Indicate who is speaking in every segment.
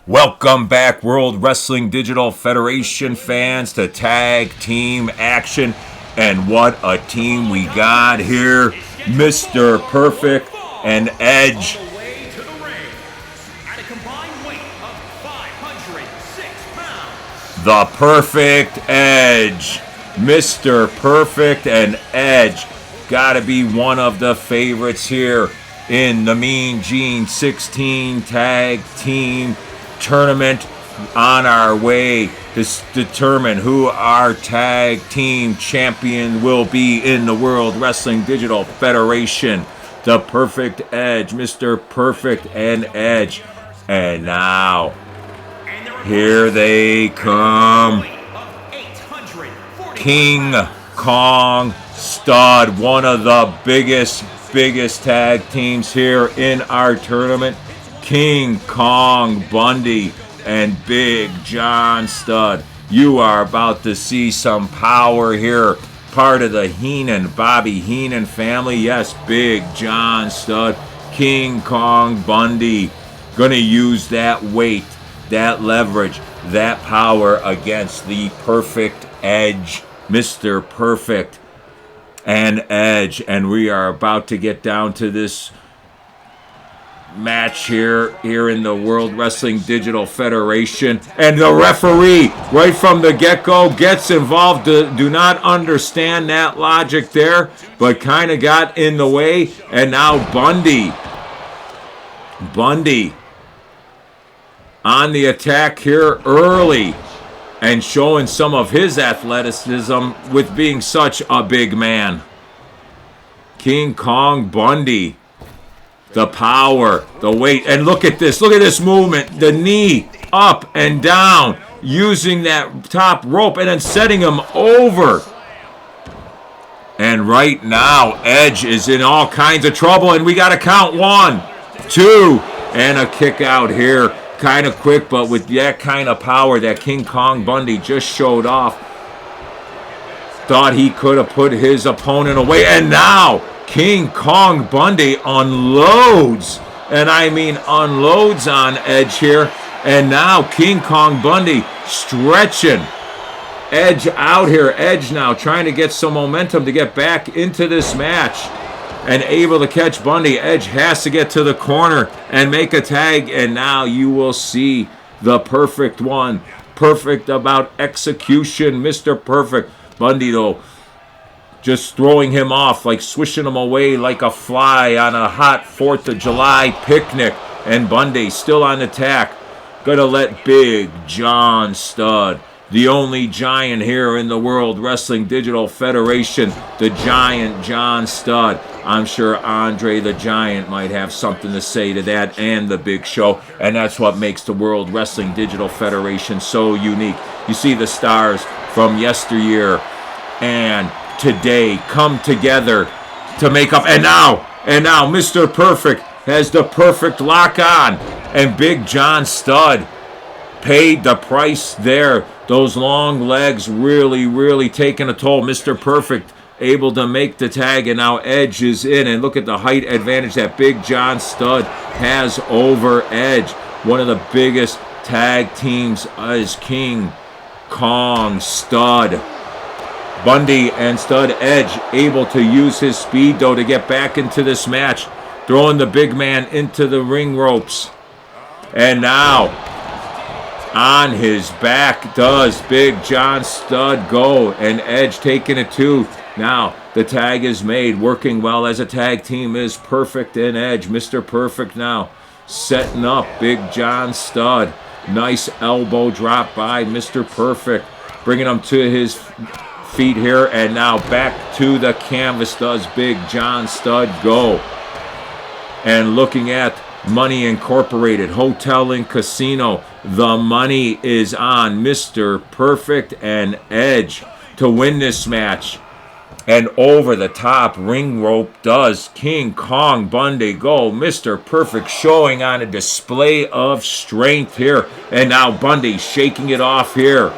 Speaker 1: Welcome back, World Wrestling Digital Federation fans, to tag team action. And what a team we got here. Mr. Perfect and Edge. The Perfect Edge. Mr. Perfect and Edge. Gotta be one of the favorites here in the Mean Gene 16 Tag Team Tournament, on our way to determine who our tag team champion will be in the World Wrestling Digital Federation. The Perfect Edge, Mr. Perfect and Edge. And now, here they come. King Kong Stud, one of the biggest tag teams here in our tournament. King Kong Bundy and Big John Studd. You are about to see some power here. Part of the Bobby Heenan family. Yes, Big John Studd. King Kong Bundy. Gonna use that weight, that leverage, that power against the Perfect Edge. Mr. Perfect and Edge. And we are about to get down to this match here in the World Wrestling Digital Federation, and the referee right from the get-go gets involved. Do not understand that logic there, but kind of got in the way. And now Bundy on the attack here early and showing some of his athleticism with being such a big man. King Kong Bundy. The power, the weight, and look at this movement, the knee up and down, using that top rope and then setting him over. And right now, Edge is in all kinds of trouble, and we got to count 1, 2, and a kick out here. Kind of quick, but with that kind of power that King Kong Bundy just showed off, thought he could have put his opponent away, and now King Kong Bundy unloads, and I mean unloads on Edge here. And now King Kong Bundy stretching Edge out here. Edge now trying to get some momentum to get back into this match and able to catch Bundy. Edge has to get to the corner and make a tag, and now you will see the perfect one. Perfect about execution, Mr. Perfect. Bundy, though, just throwing him off, like swishing him away like a fly on a hot 4th of July picnic. And Bundy still on attack. Gonna let Big John Studd, the only giant here in the World Wrestling Digital Federation, the Giant John Studd. I'm sure Andre the Giant might have something to say to that, and the Big Show. And that's what makes the World Wrestling Digital Federation so unique. You see the stars from yesteryear and today come together to make up. And now Mr. Perfect has the perfect lock on, and Big John Studd paid the price there. Those long legs really taking a toll. Mr. Perfect able to make the tag, and now Edge is in, and look at the height advantage that Big John Studd has over Edge. One of the biggest tag teams is King Kong Stud. Bundy and Stud. Edge able to use his speed, though, to get back into this match, throwing the big man into the ring ropes. And now, on his back does Big John Studd go, and Edge taking it too. Now, the tag is made, working well as a tag team is Perfect and Edge. Mr. Perfect now setting up Big John Studd. Nice elbow drop by Mr. Perfect, bringing him to his feet here, and now back to the canvas does Big John Studd go. And looking at Money Incorporated Hotel and Casino, the money is on Mr. Perfect and Edge to win this match. And over the top ring rope does King Kong Bundy go. Mr. Perfect showing on a display of strength here. And now Bundy shaking it off here.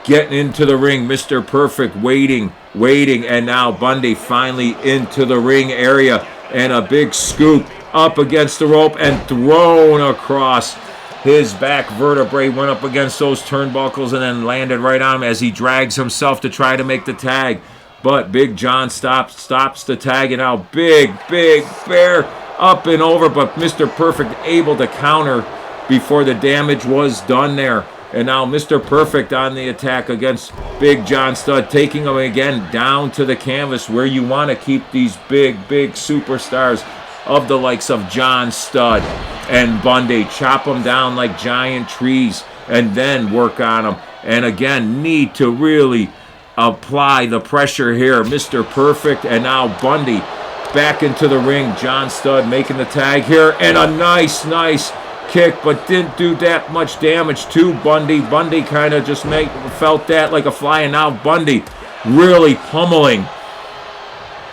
Speaker 1: Getting into the ring, Mr. Perfect waiting, and now Bundy finally into the ring area, and a big scoop up against the rope and thrown across His back vertebrae went up against those turnbuckles and then landed right on him as he drags himself to try to make the tag. But Big John stops the tag, and now Big Bear up and over, but Mr. Perfect able to counter before the damage was done there. And now Mr. Perfect on the attack against Big John Studd, taking him again down to the canvas where you want to keep these big superstars of the likes of John Studd and Bundy. Chop them down like giant trees and then work on them. And again, need to really apply the pressure here. Mr. Perfect and now Bundy back into the ring. John Studd making the tag here, and a nice kick, but didn't do that much damage to Bundy. Bundy kind of just felt that like a fly, and now Bundy really pummeling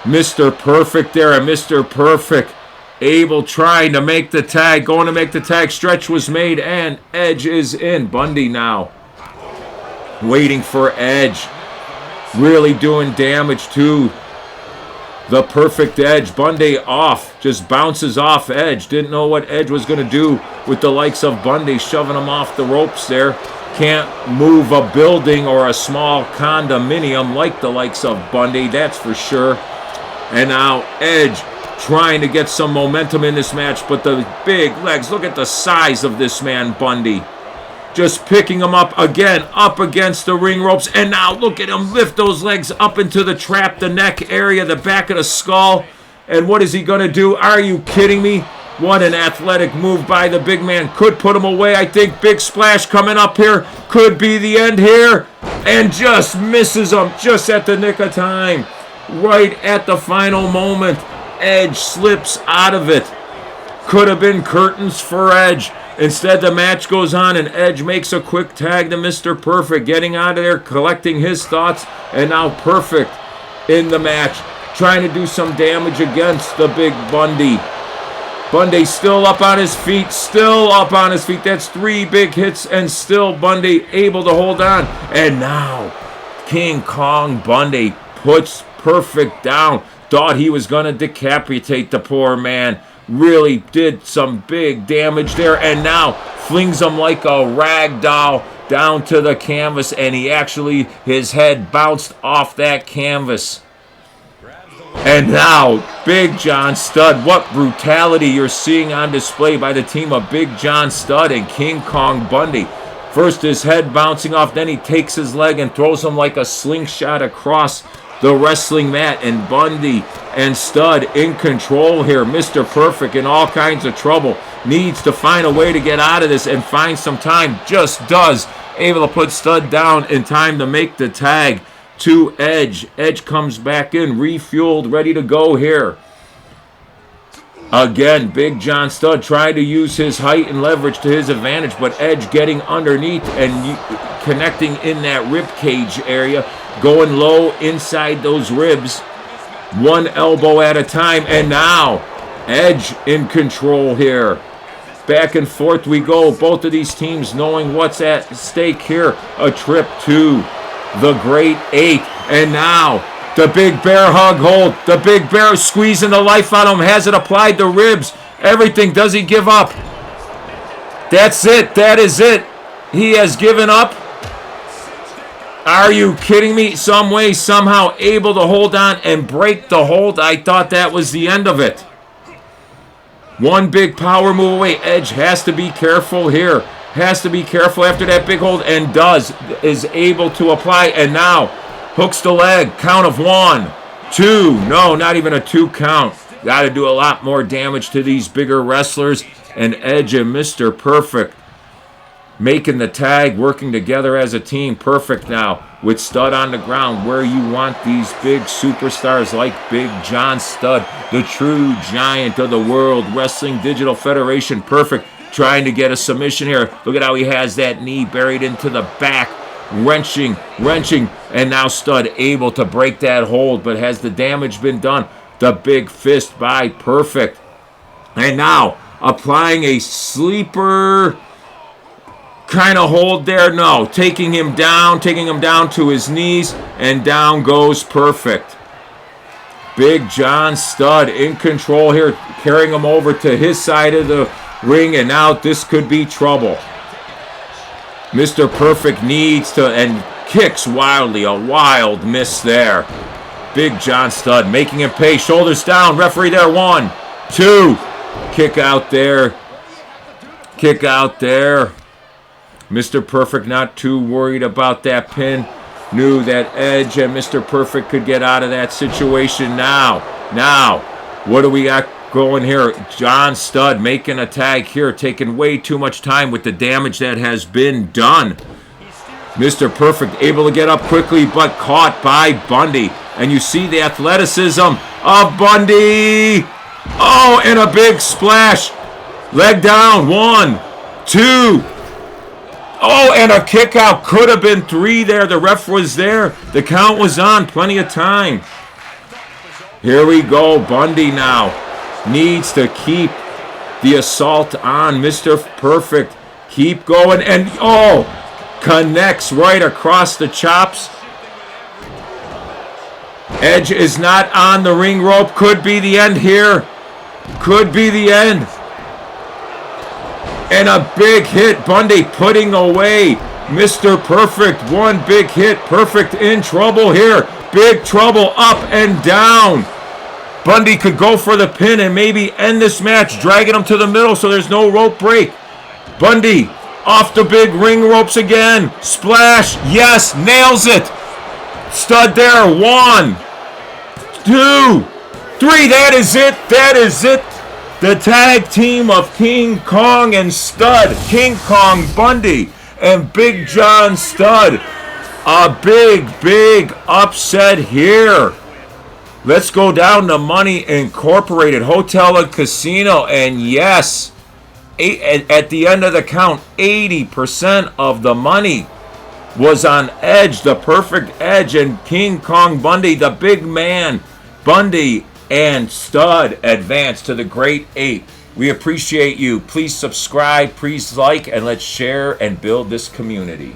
Speaker 1: Mr. Perfect there, and Mr. Perfect able trying to make the tag, going to make the tag. Stretch was made, and Edge is in. Bundy now waiting for Edge, really doing damage to the Perfect Edge. Bundy off, just bounces off Edge. Didn't know what Edge was going to do with the likes of Bundy, shoving him off the ropes there. Can't move a building or a small condominium like the likes of Bundy, that's for sure. And now Edge trying to get some momentum in this match, but the big legs, look at the size of this man, Bundy. Just picking him up again, up against the ring ropes, and now look at him lift those legs up into the trap, the neck area, the back of the skull. And what is he going to do? Are you kidding me? What an athletic move by the big man. Could put him away, I think. Big splash coming up here. Could be the end here. And just misses him just at the nick of time. Right at the final moment. Edge slips out of it. Could have been curtains for Edge. Instead, the match goes on, and Edge makes a quick tag to Mr. Perfect, getting out of there, collecting his thoughts, and now Perfect in the match, trying to do some damage against the big Bundy. Bundy still up on his feet, That's 3 big hits, and still Bundy able to hold on. And now, King Kong Bundy puts Perfect down. Thought he was going to decapitate the poor man. Really did some big damage there, and now flings him like a rag doll down to the canvas, and his head bounced off that canvas. And now Big John Studd, what brutality you're seeing on display by the team of Big John Studd and King Kong Bundy. First his head bouncing off, then he takes his leg and throws him like a slingshot across the wrestling mat, and Bundy and Studd in control here. Mr. Perfect in all kinds of trouble. Needs to find a way to get out of this and find some time. Just does. Able to put Studd down in time to make the tag to Edge. Edge comes back in, refueled, ready to go here. Again, Big John Studd trying to use his height and leverage to his advantage, but Edge getting underneath and connecting in that rib cage area, going low inside those ribs, one elbow at a time, and now Edge in control here. Back and forth we go, both of these teams knowing what's at stake here. A trip to the Great 8, and now the Big Bear hug hold. The Big Bear squeezing the life out of him, has it applied to ribs, everything. Does he give up? That's it, that is it. He has given up. Are you kidding me? Some way, somehow able to hold on and break the hold. I thought that was the end of it. One big power move away. Edge has to be careful here. Has to be careful after that big hold, and is able to apply, and now hooks the leg. Count of 1, 2. No, not even a 2 count. Got to do a lot more damage to these bigger wrestlers, and Edge and Mr. Perfect making the tag, working together as a team. Perfect now with Studd on the ground, where you want these big superstars like Big John Studd, the true giant of the World Wrestling Digital Federation. Perfect trying to get a submission here. Look at how he has that knee buried into the back, wrenching, and now Studd able to break that hold, but has the damage been done? The big fist by Perfect. And now applying a sleeper kind of hold there. No, taking him down to his knees, and down goes Perfect. Big John Studd in control here, carrying him over to his side of the ring, and now this could be trouble. Mr. Perfect needs to, and kicks wildly. A wild miss there. Big John Studd making him pay. Shoulders down. Referee there. 1, 2. Kick out there. Kick out there. Mr. Perfect not too worried about that pin. Knew that Edge and Mr. Perfect could get out of that situation now. Now, what do we got going here? John Studd making a tag here, taking way too much time with the damage that has been done. Mr. Perfect able to get up quickly, but caught by Bundy. And you see the athleticism of Bundy. Oh, and a big splash. Leg down. 1, 2. Oh, and a kick out. Could have been 3 there. The ref was there. The count was on. Plenty of time. Here we go. Bundy now needs to keep the assault on. Mr. Perfect. Keep going. And, oh, connects right across the chops. Edge is not on the ring rope. Could be the end here. Could be the end. And a big hit. Bundy putting away Mr. Perfect. One big hit. Perfect in trouble here. Big trouble up and down. Bundy could go for the pin and maybe end this match, dragging him to the middle so there's no rope break. Bundy off the big ring ropes again. Splash. Yes. Nails it. Studd there. 1, 2, 3. That is it. That is it. The tag team of King Kong and Studd. King Kong Bundy and Big John Studd. A big, big upset here. Let's go down to Money Incorporated Hotel and Casino. And yes, at the end of the count, 80% of the money was on Edge, the Perfect Edge, and King Kong Bundy, the big man. Bundy and Studd advance to the Great 8. We appreciate you. Please subscribe, please like, and let's share and build this community.